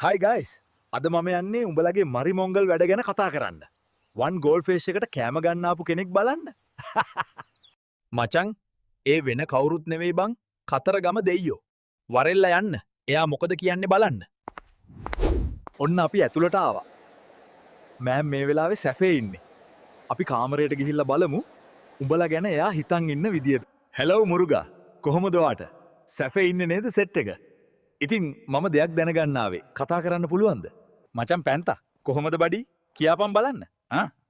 හයි guys අද මම යන්නේ උඹලගේ මරි මොංගල් වැඩ ගැන කතා කරන්න වන් ගෝල් ෆේෂ් එකට කෑම ගන්නාපු කෙනෙක් බලන්න මචං ඒ වෙන කවුරුත් නෙවෙයි බං කතර ගම දෙයියෝ වරෙල්ල යන්න එයා මොකද කියන්නේ බලන්න ඔන්න අපි ඇතුළට ආවා මෑම් මේ වෙලාවේ සැෆේ ඉන්නේ අපි කාමරයට ගිහිල්ල බලමු උඹල ගැන එයා හිතන් ඉන්න විදිියද හැලව් මුරුගා කොහොමදවාට සැෆේ ඉන්න නේද සෙට් එක ඉතින් මම දෙයක් දැනගන්නාවේ කතා කරන්න පුළුවන්ද මචන් පැන්තා කොහොමද බඩි කියාපම් බලන්න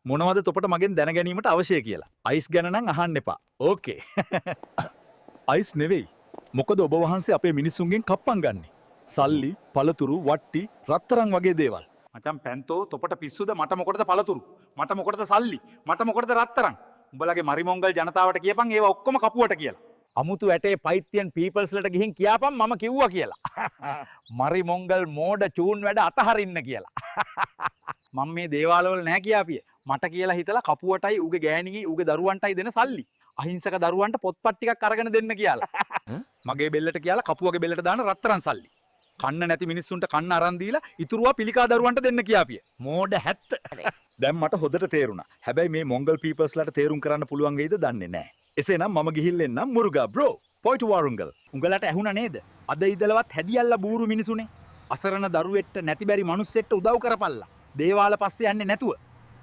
මොනවද තොපට මගෙන් දැනගැනීමට අවශ්‍ය කියලා අයිස් ගැනනම් අහන්න එපා ඕකේ අයිස් නෙවෙයි මොකද ඔබ වහන්සේ අපේ මිනිස්සුන්ගෙන් කප්පන් ගන්න සල්ලි පළතුරු වට්ටි රත්තරන් වගේ දේවල් මචන් පැන්තෝ තොපට පිස්සුද මට මොකටද පළතුරු මට මොකටද සල්ලි මට මොකටද රත්තරන් උඹලගේ මරිමොංගල් ජනතාවට කියපන් ඒවා ඔක්කොම කපුවට කියලා අමුතු ඇටේ පයිත්‍යයන් පීපල්ස්ලට ගිහින් කියාපම් මම කිව්වා කියලා මරි මොංගල් මෝඩ චූන් වැඩ අතහරින්න කියලා මම මේ දේවාලවල නෑ කියාපිය මට කියලා හිතලා කපුවටයි උගේ ගෑණිගේ උගේ දරුවන්ටයි දෙන සල්ලි අහිංසක දරුවන්ට පොත්පත් ටිකක් අරගෙන දෙන්න කියලා මගේ බෙල්ලට කියලා කපුවගේ බෙල්ලට දාන රත්තරන් සල්ලි කන්න නැති මිනිස්සුන්ට කන්න අරන් දීලා ඉතුරුවා පිළිකා දරුවන්ට දෙන්න කියාපිය මෝඩ හැත්ත දැන් මට හොදට තේරුණා හැබැයි මේ මොංගල් පීපල්ස්ලට තේරුම් කරන්න පුළුවන් වෙයිද දන්නේ නෑ එසේනම් මම ගිහිල්ලෙන්නම් මුරුගා බ්‍රෝ පොයිට් වාරුංගල් උඹලට ඇහුණ නේද අද ඉදලවත් හැදියල්ල බූරු මිනිසුනේ අසරණ දරුවෙට්ට නැතිබැරි මනුස්සෙට්ට උදව් කරපල්ලා දේවාල පස්සේ යන්නේ නැතුව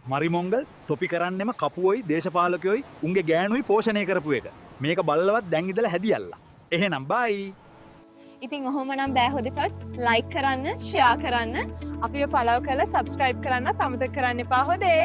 මරිමොංගල් තොපි කරන්නෙම කපුවොයි දේශපාලකයොයි උන්ගේ ගෑනුයි පෝෂණය කරපු එක මේක බල්ලවත් දැන් ඉදලා හැදියල්ලා එහෙනම් බයි ඉතින් ඔහොමනම් බෑ හොදපත් ලයික් කරන්න ෂෙයා කරන්න අපිව ෆලෝ කරලා සබ්ස්ක්‍රයිබ් කරන්න අමතක කරන්න එපා හොදේ